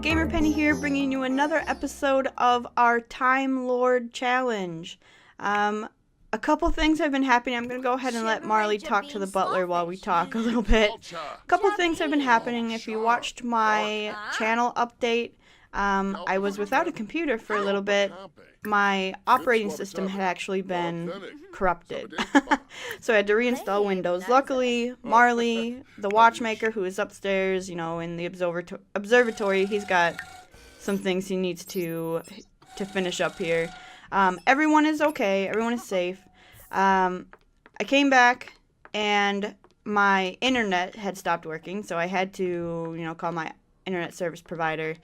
GamerPenny here, bringing you another episode of our Time Lord Challenge. A couple things have been happening. I'm going to go ahead and let Marley talk to the butler while we talk a little bit. A couple things have been happening. If you watched my channel update, I was without a computer for a little bit. My operating system had actually been corrupted. So I had to reinstall Windows. Luckily, Marley, the Watchmaker, who is upstairs, you know, in the observatory, he's got some things he needs to finish up here. Everyone is okay. Everyone is safe. I came back and my internet had stopped working, so I had to, you know, call my internet service provider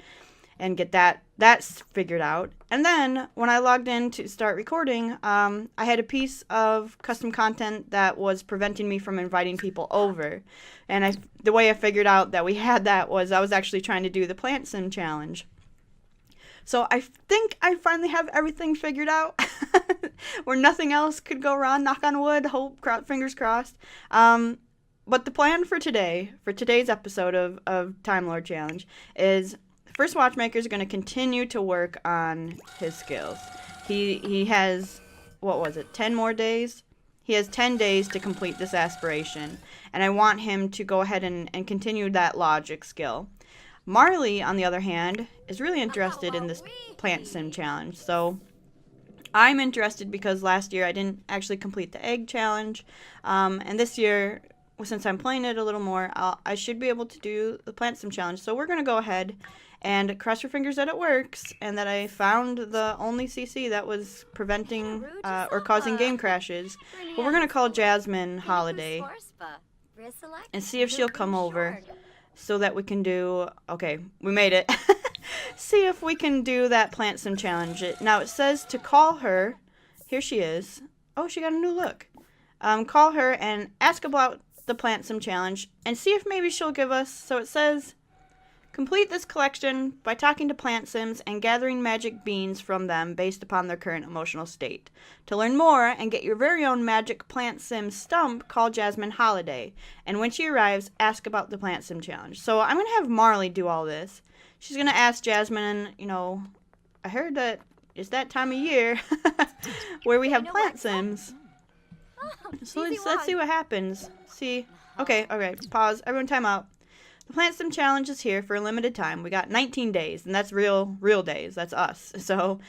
and get that's figured out. And then when I logged in to start recording, I had a piece of custom content that was preventing me from inviting people over. And the way I figured out that we had that was I was actually trying to do the plant sim challenge. So I think I finally have everything figured out where nothing else could go wrong. Knock on wood, fingers crossed. But the plan for today's episode of Time Lord Challenge is First Watchmaker is going to continue to work on his skills. He has, what was it, 10 more days? He has 10 days to complete this aspiration. And I want him to go ahead and continue that logic skill. Marley, on the other hand, is really interested in this plant sim challenge. So I'm interested because last year I didn't actually complete the egg challenge. And this year, since I'm playing it a little more, I should be able to do the plant sim challenge. So we're going to go ahead and cross your fingers that it works and that I found the only CC that was preventing or causing game crashes. But we're going to call Jasmine Holiday and see if she'll come over so that we can do... Okay, we made it. See if we can do that plant sim challenge. Now it says to call her. Here she is. Oh, she got a new look. Call her and ask about the plant sim challenge and see if maybe she'll give us... So it says... Complete this collection by talking to plant sims and gathering magic beans from them based upon their current emotional state. To learn more and get your very own magic plant sim stump, call Jasmine Holiday. And when she arrives, ask about the plant sim challenge. So I'm going to have Marley do all this. She's going to ask Jasmine, you know, I heard that it's that time of year where we have plant sims. So let's see what happens. See. Okay, pause. Everyone time out. The Plant Sim Challenge is here for a limited time. We got 19 days, and that's real days. That's us. So,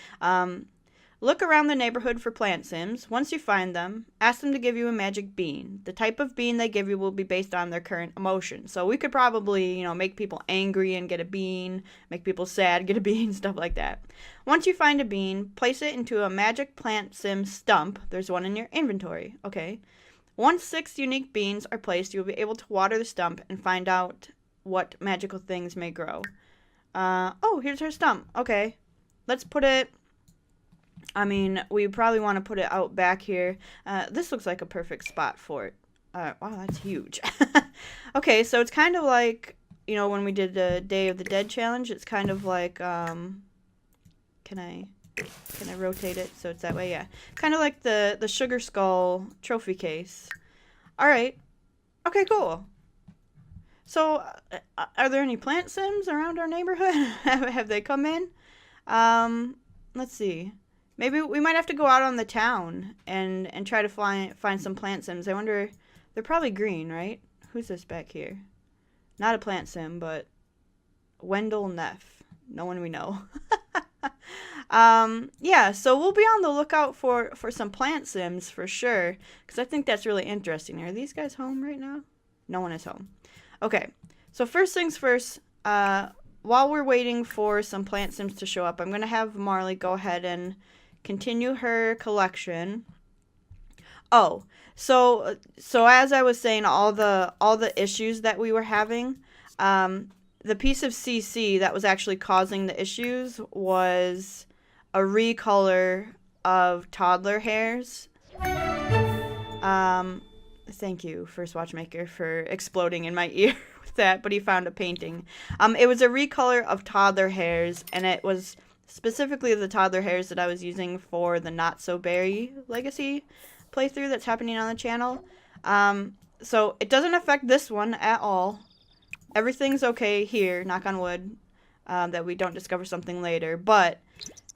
look around the neighborhood for plant sims. Once you find them, ask them to give you a magic bean. The type of bean they give you will be based on their current emotion. So we could probably, you know, make people angry and get a bean, make people sad, get a bean, stuff like that. Once you find a bean, place it into a magic plant sim stump. There's one in your inventory. Okay. Once 6 unique beans are placed, you'll be able to water the stump and find out what magical things may grow. Oh, here's her stump. Okay. Let's put it... I mean, we probably want to put it out back here. This looks like a perfect spot for it. Wow, that's huge. Okay, so it's kind of like, you know, when we did the Day of the Dead challenge, it's kind of like, can I rotate it so it's that way? Yeah. Kind of like the Sugar Skull trophy case. Alright. Okay, cool. So, are there any plant sims around our neighborhood? Have they come in? Let's see. Maybe we might have to go out on the town and try to find some plant sims. I wonder, they're probably green, right? Who's this back here? Not a plant sim, but Wendell Neff. No one we know. Yeah, so we'll be on the lookout for some plant sims for sure, because I think that's really interesting. Are these guys home right now? No one is home. Okay, so first things first, while we're waiting for some plant sims to show up, I'm going to have Marley go ahead and continue her collection. Oh, so as I was saying, all the issues that we were having, the piece of CC that was actually causing the issues was a recolor of toddler hairs. Thank you, First Watchmaker, for exploding in my ear with that, but he found a painting. It was a recolor of toddler hairs, and it was specifically the toddler hairs that I was using for the Not So Berry Legacy playthrough that's happening on the channel. So it doesn't affect this one at all. Everything's okay here, knock on wood. that we don't discover something later. But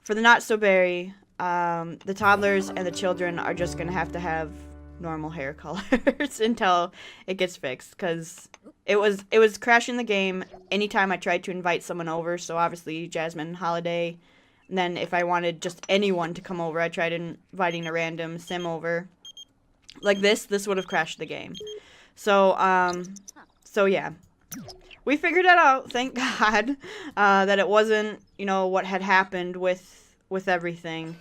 for the not-so-berry, the toddlers and the children are just going to have normal hair colors until it gets fixed, because it was crashing the game anytime I tried to invite someone over. So obviously Jasmine, Holiday, and then if I wanted just anyone to come over, I tried inviting a random sim over. Like this would have crashed the game. So so yeah, we figured it out, thank God, that it wasn't, you know, what had happened with everything.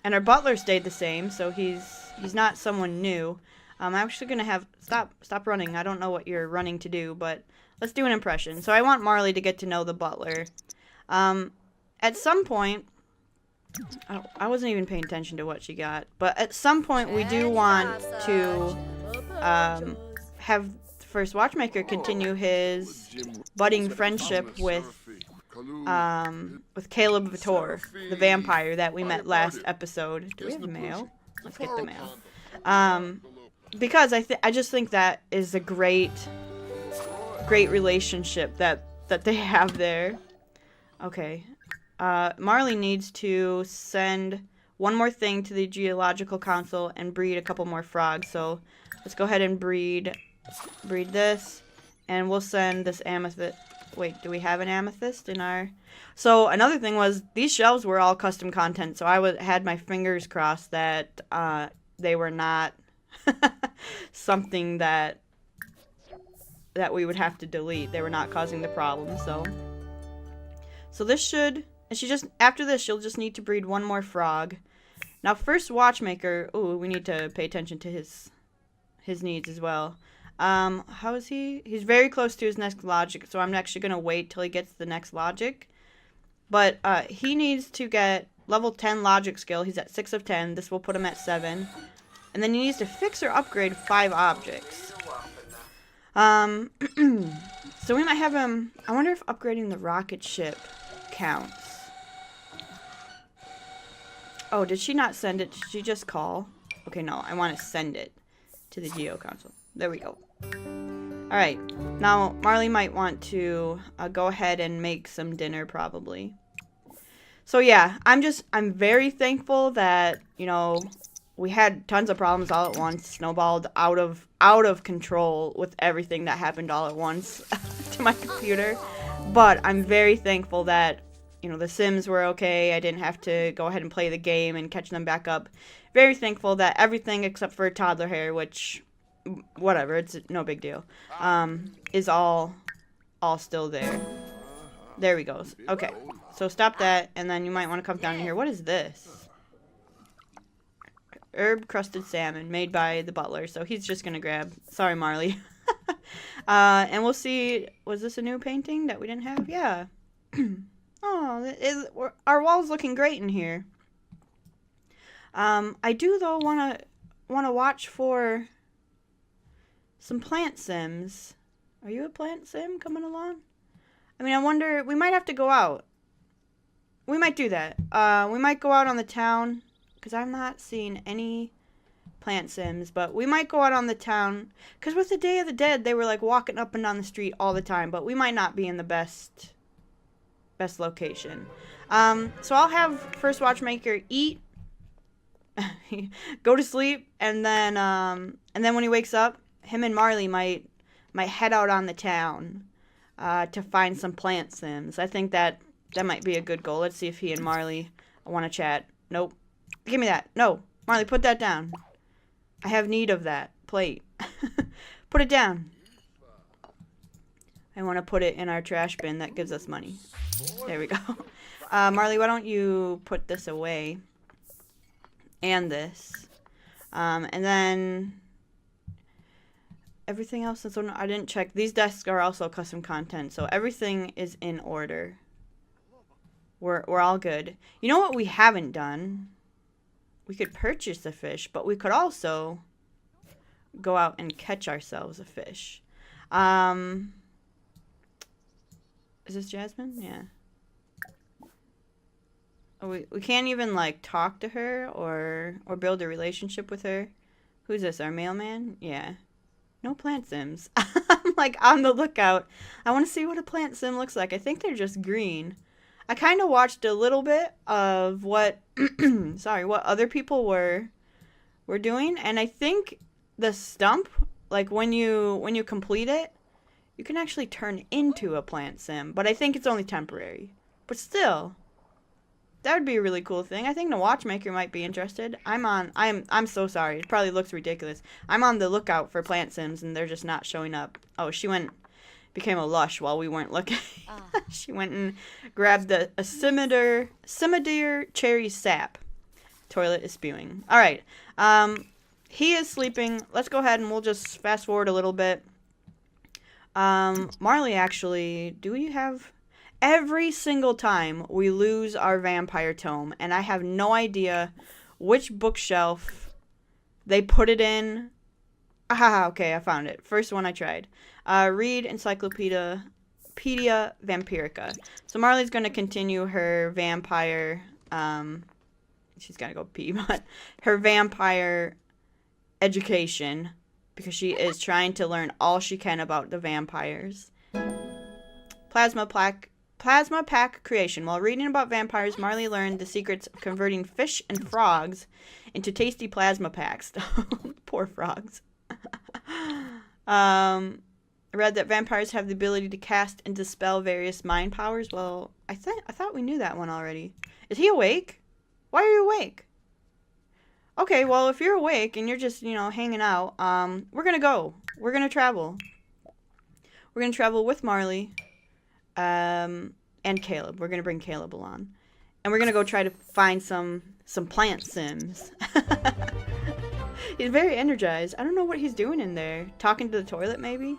And our butler stayed the same, so he's not someone new. I'm actually gonna have stop running. I don't know what you're running to do, but let's do an impression. So I want Marley to get to know the butler. At some point, I wasn't even paying attention to what she got, but at some point we do want to have the first Watchmaker continue his budding friendship with Caleb Vitor, the vampire that we met last episode. Do we have mail? Let's get the mail. Because I just think that is a great relationship that they have there. Okay. Marley needs to send one more thing to the Geological Council and breed a couple more frogs. So let's go ahead and breed this, and we'll send this amethyst. Wait, do we have an amethyst in our... So another thing was, these shelves were all custom content, so I had my fingers crossed that they were not something that we would have to delete. They were not causing the problem, so this should... And she just... After this, she'll just need to breed one more frog. Now, first Watchmaker... Ooh, we need to pay attention to his needs as well. How is he? He's very close to his next logic, so I'm actually going to wait till he gets the next logic. But he needs to get level 10 logic skill. He's at 6 of 10. This will put him at 7. And then he needs to fix or upgrade 5 objects. So we might have him... I wonder if upgrading the rocket ship counts. Oh, did she not send it? Did she just call? Okay, no. I want to send it to the Geo Council. There we go. Alright. Now, Marley might want to go ahead and make some dinner, probably. So, yeah. I'm very thankful that, you know, we had tons of problems all at once. Snowballed out of control with everything that happened all at once to my computer. But I'm very thankful that, you know, the Sims were okay. I didn't have to go ahead and play the game and catch them back up. Very thankful that everything except for toddler hair, which, whatever, it's no big deal, is all still there. There we go. Okay, so stop that, and then you might want to come down here. What is this? Herb crusted salmon made by the butler, so he's just gonna grab. Sorry, Marley. And we'll see. Was this a new painting that we didn't have? Yeah. Oh, our wall's looking great in here. I do though want to watch for some plant sims. Are you a plant sim coming along? I mean, I wonder, we might have to go out. We might do that. We might go out on the town, because I'm not seeing any plant sims, but we might go out on the town, because with the Day of the Dead, they were like walking up and down the street all the time, but we might not be in the best location. So I'll have first Watchmaker eat, go to sleep, and then when he wakes up, him and Marley might head out on the town to find some plant sims. I think that might be a good goal. Let's see if he and Marley want to chat. Nope. Give me that. No. Marley, put that down. I have need of that plate. Put it down. I want to put it in our trash bin that gives us money. There we go. Marley, why don't you put this away? And this. And then everything else is on. I didn't check. These desks are also custom content, so everything is in order. We're all good. You know what we haven't done? We could purchase a fish, but we could also go out and catch ourselves a fish. Is this Jasmine? Yeah. Oh, we can't even, like, talk to her or build a relationship with her. Who's this, our mailman? Yeah. No plant sims. I'm like on the lookout. I want to see what a plant sim looks like. I think they're just green. I kind of watched a little bit of what, what other people were doing, and I think the stump, like when you complete it, you can actually turn into a plant sim, but I think it's only temporary. But still, that would be a really cool thing. I think the Watchmaker might be interested. I'm so sorry. It probably looks ridiculous. I'm on the lookout for plant sims, and they're just not showing up. Oh, she became a lush while we weren't looking. She went and grabbed a Cimadier cherry sap. Toilet is spewing. All right. He is sleeping. Let's go ahead and we'll just fast forward a little bit. Marley, actually, do we have... Every single time we lose our vampire tome, and I have no idea which bookshelf they put it in. Ah, okay, I found it. First one I tried. Read Encyclopedia Vampirica. So Marley's going to continue her vampire, she's got to go pee, but her vampire education, because she is trying to learn all she can about the vampires. Plasma pack creation. While reading about vampires, Marley learned the secrets of converting fish and frogs into tasty plasma packs. Poor frogs. I read that vampires have the ability to cast and dispel various mind powers. Well, I thought we knew that one already. Is he awake? Why are you awake? Okay, well, if you're awake and you're just, hanging out, we're gonna go. We're gonna travel. We're gonna travel with Marley, and Caleb. We're gonna bring Caleb along. And we're gonna go try to find some plant sims. He's very energized. I don't know what he's doing in there. Talking to the toilet, maybe?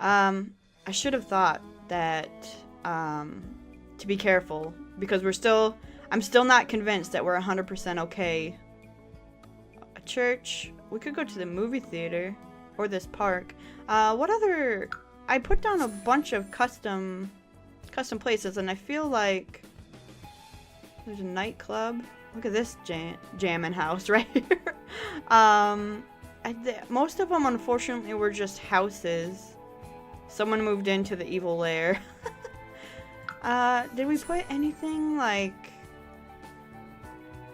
I should have thought that, to be careful, because I'm still not convinced that we're 100% okay. A church. We could go to the movie theater, or this park. What other... I put down a bunch of custom places, and I feel like there's a nightclub. Look at this jamming house right here. Most of them, unfortunately, were just houses. Someone moved into the evil lair. Did we put anything like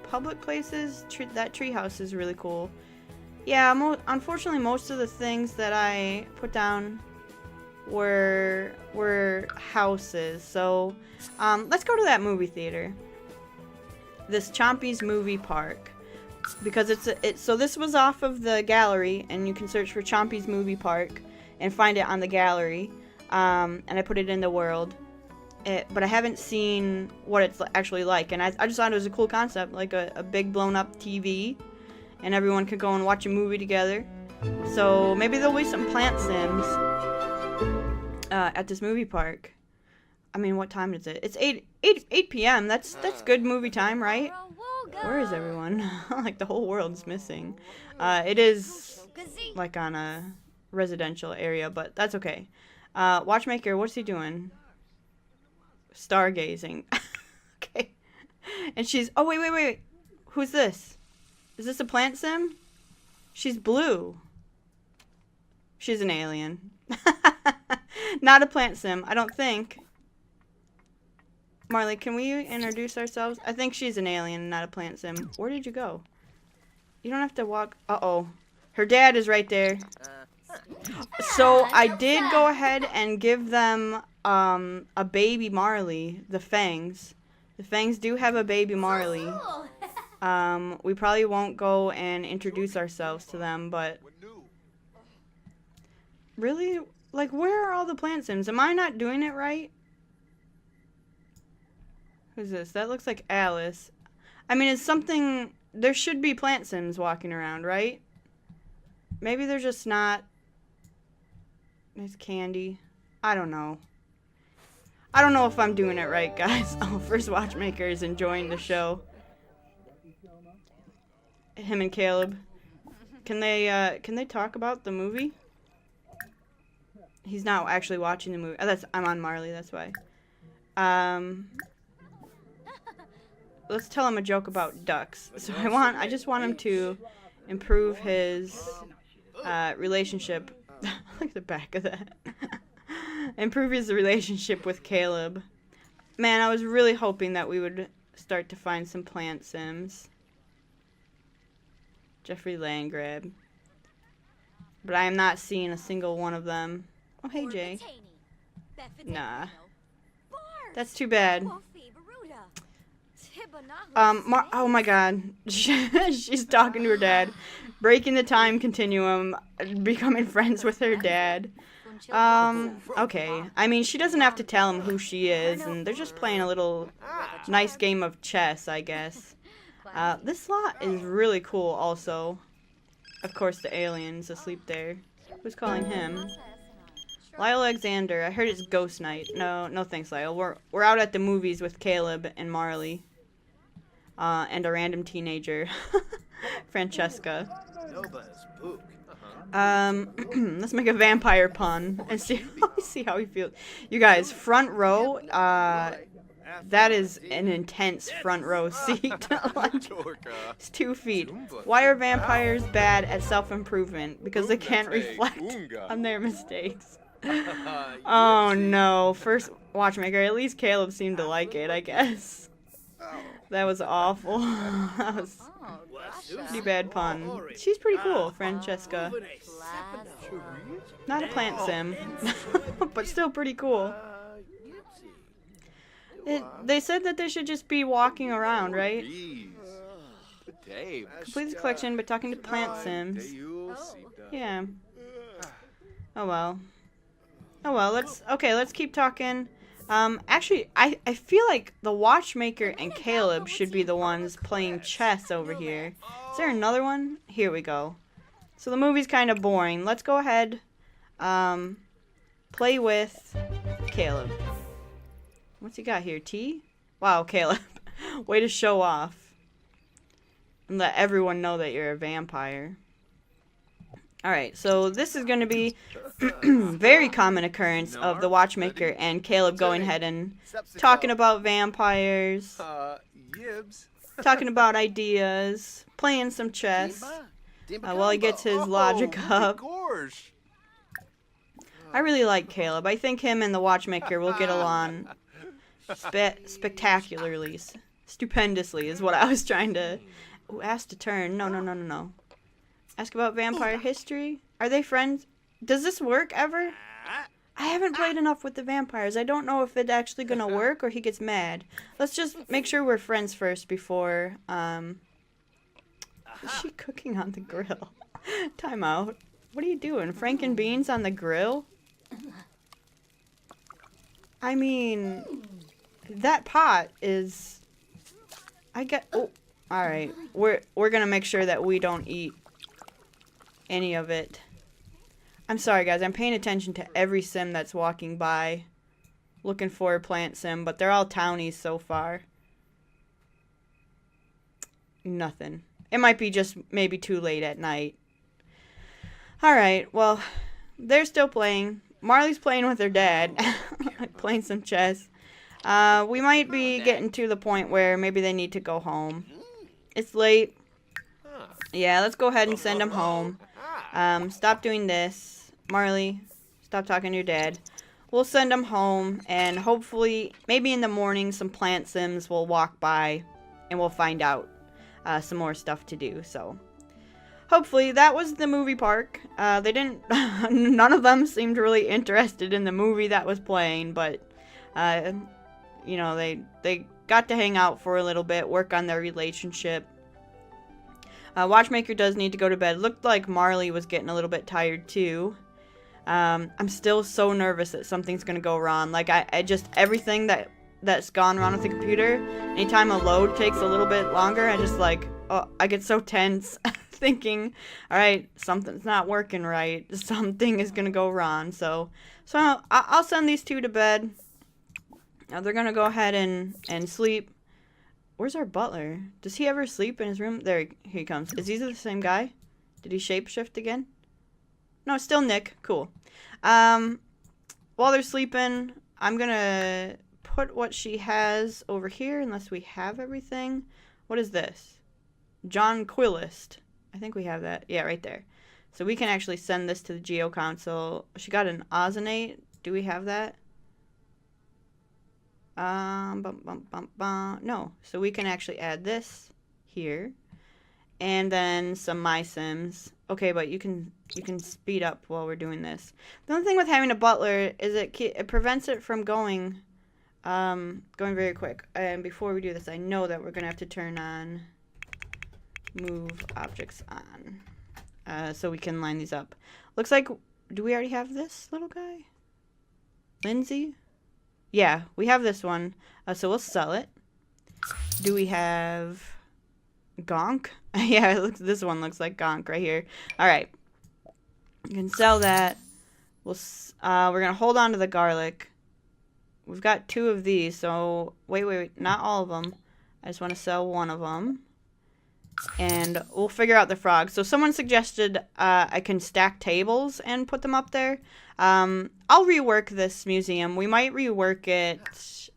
public places? That treehouse is really cool. Yeah, unfortunately, most of the things that I put down were houses. So, let's go to that movie theater. This Chompy's Movie Park, because so this was off of the gallery, and you can search for Chompy's Movie Park and find it on the gallery, and I put it in the world, but I haven't seen what it's actually like, and I just thought it was a cool concept, like a big blown up TV, and everyone could go and watch a movie together. So maybe there'll be some plant sims at this movie park. I mean, what time is it? It's 8 p.m. That's good movie time, right? Where is everyone? Like the whole world's missing. It is like on a residential area, but that's okay. Watchmaker, what's he doing? Stargazing. Okay. And she's... Oh, wait. Who's this? Is this a plant sim? She's blue. She's an alien. Not a plant sim, I don't think. Marley, can we introduce ourselves? I think she's an alien, not a plant sim. Where did you go? You don't have to walk... Uh-oh. Her dad is right there. So I did go ahead and give them a baby Marley, the Fangs. The Fangs do have a baby Marley. We probably won't go and introduce ourselves to them, but... Really? Like, where are all the plant sims? Am I not doing it right? Who's this? That looks like Alice. I mean, it's something... There should be plant sims walking around, right? Maybe they're just not... There's Candy. I don't know. I don't know if I'm doing it right, guys. Oh, First Watchmaker is enjoying the show. Him and Caleb. Can they talk about the movie? He's not actually watching the movie. Oh, I'm on Marley, that's why. Let's tell him a joke about ducks. So I just want him to improve his relationship. Look at the back of that. Improve his relationship with Caleb. Man, I was really hoping that we would start to find some plant sims. Jeffrey Landgrab. But I am not seeing a single one of them. Oh, hey, Jay. Nah. That's too bad. Oh my god. She's talking to her dad. Breaking the time continuum. Becoming friends with her dad. Okay. I mean, she doesn't have to tell him who she is, and they're just playing a little nice game of chess, I guess. This lot is really cool also. Of course, the alien's asleep there. Who's calling him? Lyle Alexander. I heard it's Ghost Night. No thanks, Lyle. We're out at the movies with Caleb and Marley. And a random teenager. Francesca. Let's make a vampire pun and see how he feels. You guys, front row, that is an intense front row seat. Like, it's 2 feet. Why are vampires bad at self-improvement? Because they can't reflect on their mistakes. Oh no, first Watchmaker. At least Caleb seemed to like it, I guess. That was awful. That was pretty bad pun. She's pretty cool, Francesca. Not a plant sim, but still pretty cool. They said that they should just be walking around, right? Complete the collection by talking to plant sims. Yeah. Oh well. Oh well, let's keep talking. Actually, I feel like the Watchmaker and Caleb should be the ones playing chess over here. Is there another one? Here we go. So the movie's kind of boring. Let's go ahead, play with Caleb. What's he got here? Tea? Wow, Caleb. Way to show off. And let everyone know that you're a vampire. Alright, so this is going to be very common occurrence of the Watchmaker and Caleb going ahead and talking about vampires, talking about ideas, playing some chess, while he gets his logic up. I really like Caleb. I think him and the Watchmaker will get along spectacularly. Stupendously is what I was trying to... Ooh, ask to turn. No. Ask about vampire history. Are they friends? Does this work ever? I haven't played enough with the vampires. I don't know if it's actually gonna work or he gets mad. Let's just make sure we're friends first before, Is she cooking on the grill? Time out. What are you doing? Franken beans on the grill? I mean, that pot is... Oh, alright. We're gonna make sure that we don't eat any of it. I'm sorry guys, I'm paying attention to every sim that's walking by looking for a plant sim, but they're all townies so far. Nothing. It might be just maybe too late at night. Alright, well, they're still playing. Marley's playing with her dad. Playing some chess. We might be getting to the point where maybe they need to go home. It's late. Yeah, let's go ahead and send them home. Stop doing this. Marley, stop talking to your dad. We'll send them home, and hopefully, maybe in the morning, some plant sims will walk by, and we'll find out some more stuff to do, so... Hopefully, that was the movie park. They didn't... none of them seemed really interested in the movie that was playing, but... you know, they got to hang out for a little bit, work on their relationship. Watchmaker does need to go to bed. Looked like Marley was getting a little bit tired too. I'm still so nervous that something's gonna go wrong. Like I just everything that's gone wrong with the computer. Anytime a load takes a little bit longer, I just like I get so tense, thinking, all right, something's not working right. Something is gonna go wrong. So I'll send these two to bed. They're gonna go ahead and sleep. Where's our butler? Does he ever sleep in his room? There, here he comes. Is he the same guy? Did he shapeshift again? No, it's still Nick. Cool. While they're sleeping, I'm gonna put what she has over here, unless we have everything. What is this? John Quillist. I think we have that. Yeah, right there. So we can actually send this to the Geo Council. She got an ozonate. Do we have that? No. So we can actually add this here. And then some My Sims. Okay, but you can speed up while we're doing this. The only thing with having a butler is it prevents it from going very quick. And before we do this, I know that we're gonna have to turn on move objects on, so we can line these up. Looks like, do we already have this little guy? Lindsay? Yeah, we have this one. So we'll sell it. Do we have Gonk? Yeah, this one looks like Gonk right here. All right, you can sell that. We're gonna hold on to the garlic. We've got 2 of these, so wait, not all of them. I just want to sell one of them, and we'll figure out the frog. So someone suggested I can stack tables and put them up there. I'll rework this museum. We might rework it.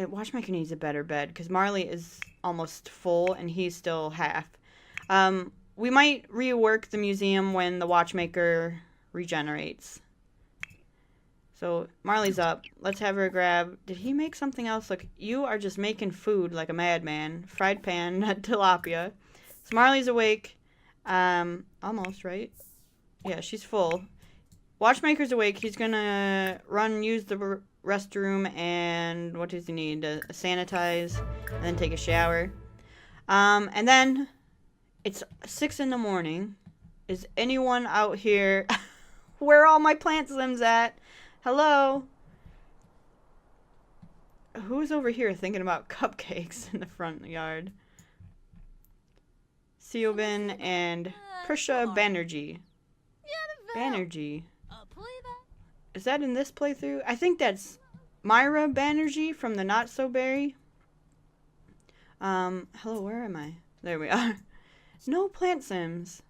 Watchmaker needs a better bed because Marley is almost full and he's still half. We might rework the museum when the Watchmaker regenerates. So Marley's up. Let's have her grab. Did he make something else? Look, you are just making food like a madman. Fried pan, tilapia. So Marley's awake. Almost, right? Yeah, she's full. Watchmaker's awake. He's gonna use the restroom, and what does he need? To sanitize, and then take a shower. And then it's 6 in the morning. Is anyone out here? Where are all my plant sims at? Hello? Who's over here thinking about cupcakes in the front yard? Siobhan and Prisha Banerjee. Banerjee. Is that in this playthrough? I think that's Myra Banerjee from the Not So Berry. Hello, where am I? There we are. No plant sims.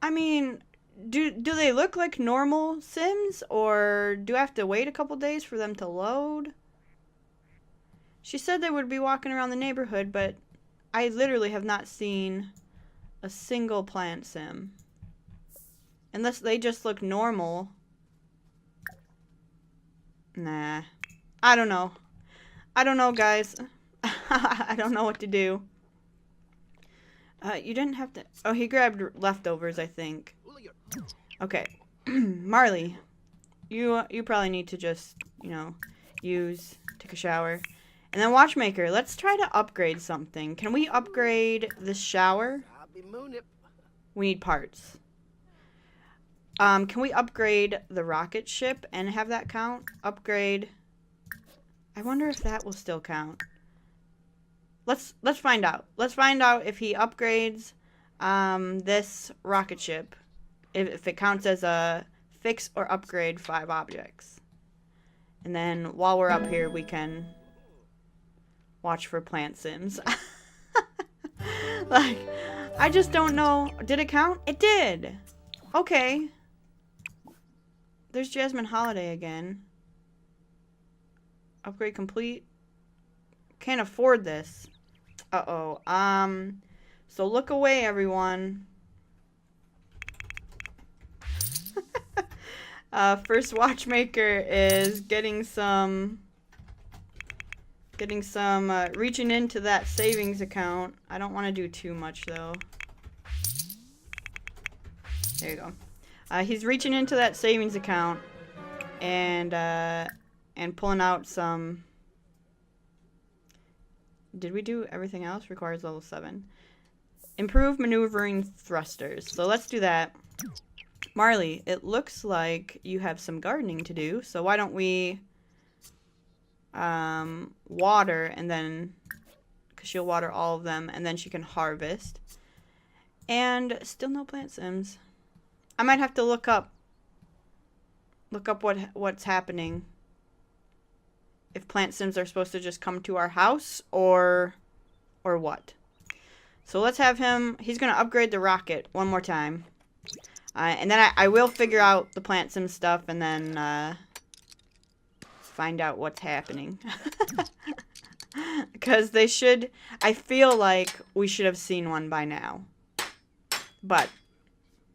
I mean, do they look like normal sims, or do I have to wait a couple days for them to load? She said they would be walking around the neighborhood, but I literally have not seen a single plant sim. Unless they just look normal. Nah. I don't know. I don't know, guys. I don't know what to do. You didn't have to... Oh, he grabbed leftovers, I think. Okay. Marley, you probably need to just, take a shower. And then Watchmaker, let's try to upgrade something. Can we upgrade this shower? We need parts. Can we upgrade the rocket ship and have that count? Upgrade. I wonder if that will still count. Let's find out. Let's find out if he upgrades this rocket ship. If it counts as a fix or upgrade 5 objects. And then while we're up here, we can watch for plant sims. Like, I just don't know. Did it count? It did. Okay. There's Jasmine Holiday again. Upgrade complete. Can't afford this. Uh-oh. So look away, everyone. First Watchmaker is getting some reaching into that savings account. I don't want to do too much though. There you go. He's reaching into that savings account and pulling out some. Did we do everything else? Requires level 7. Improve maneuvering thrusters. So let's do that. Marley, it looks like you have some gardening to do, so why don't we water, and then, because she'll water all of them, and then she can harvest. And still no plant sims. I might have to look up what's happening. If plant sims are supposed to just come to our house, or what. So let's have him, he's going to upgrade the rocket one more time. And then I will figure out the plant sim stuff, and then find out what's happening. Because they should, I feel like we should have seen one by now. But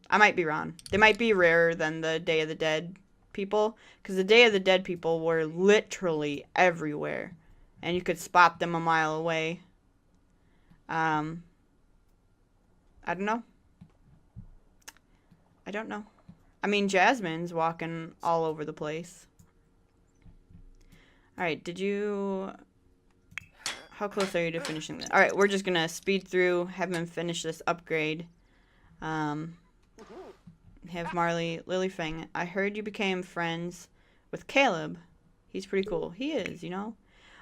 I might be wrong. They might be rarer than the Day of the Dead people. Because the Day of the Dead people were literally everywhere. And you could spot them a mile away. I don't know. I don't know. I mean, Jasmine's walking all over the place. Alright, did you... How close are you to finishing this? Alright, we're just gonna speed through, have him finish this upgrade. Have Marley, Lilyfang. I heard you became friends with Caleb. He's pretty cool. He is, you know.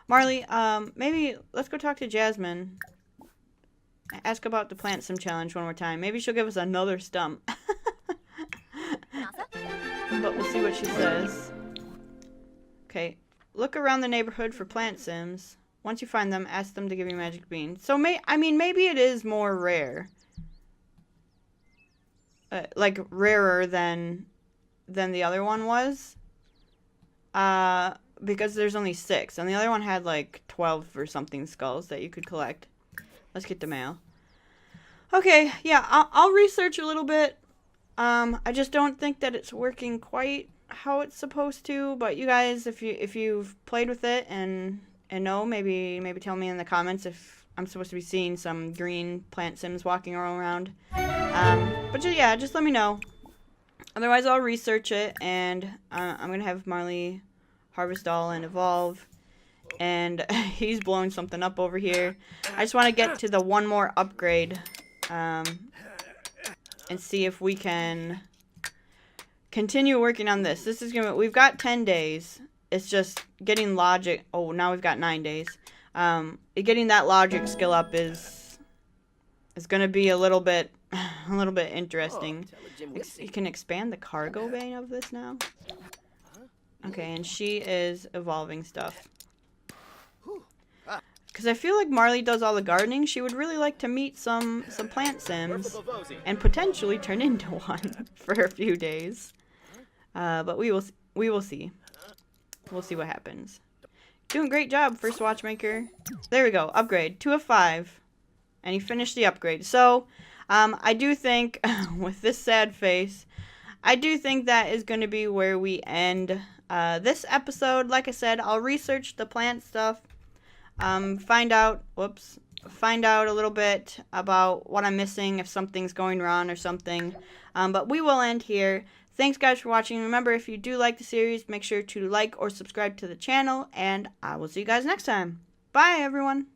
Marley, maybe let's go talk to Jasmine. Ask about the plant sim challenge one more time. Maybe she'll give us another stump. But we'll see what she says. Okay. Look around the neighborhood for plant sims. Once you find them, ask them to give you magic bean. So, I mean, maybe it is more rare. Like, rarer than the other one was. Because there's only 6. And the other one had, like, 12 or something skulls that you could collect. Let's get the mail. Okay, yeah, I'll research a little bit. I just don't think that it's working quite how it's supposed to. But you guys, if you've played with it and know, maybe tell me in the comments if I'm supposed to be seeing some green plant sims walking around. But yeah, just let me know. Otherwise, I'll research it, and I'm gonna have Marley harvest all and evolve. And he's blowing something up over here. I just want to get to the one more upgrade, and see if we can continue working on this. This is gonna. We've got 10 days. It's just getting logic. Oh, now we've got 9 days. Getting that logic skill up is gonna be a little bit interesting. You can expand the cargo bay of this now. Okay, and she is evolving stuff. Because I feel like Marley does all the gardening. She would really like to meet some plant sims and potentially turn into one for a few days. But we will see. We'll see what happens. Doing a great job, first Watchmaker. There we go. Upgrade. 2 of 5. And you finished the upgrade. So, I do think, with this sad face, I do think that is going to be where we end this episode. Like I said, I'll research the plant stuff. Find out a little bit about what I'm missing, if something's going wrong or something. But we will end here. Thanks, guys, for watching. Remember, if you do like the series, make sure to like or subscribe to the channel, and I will see you guys next time. Bye, everyone.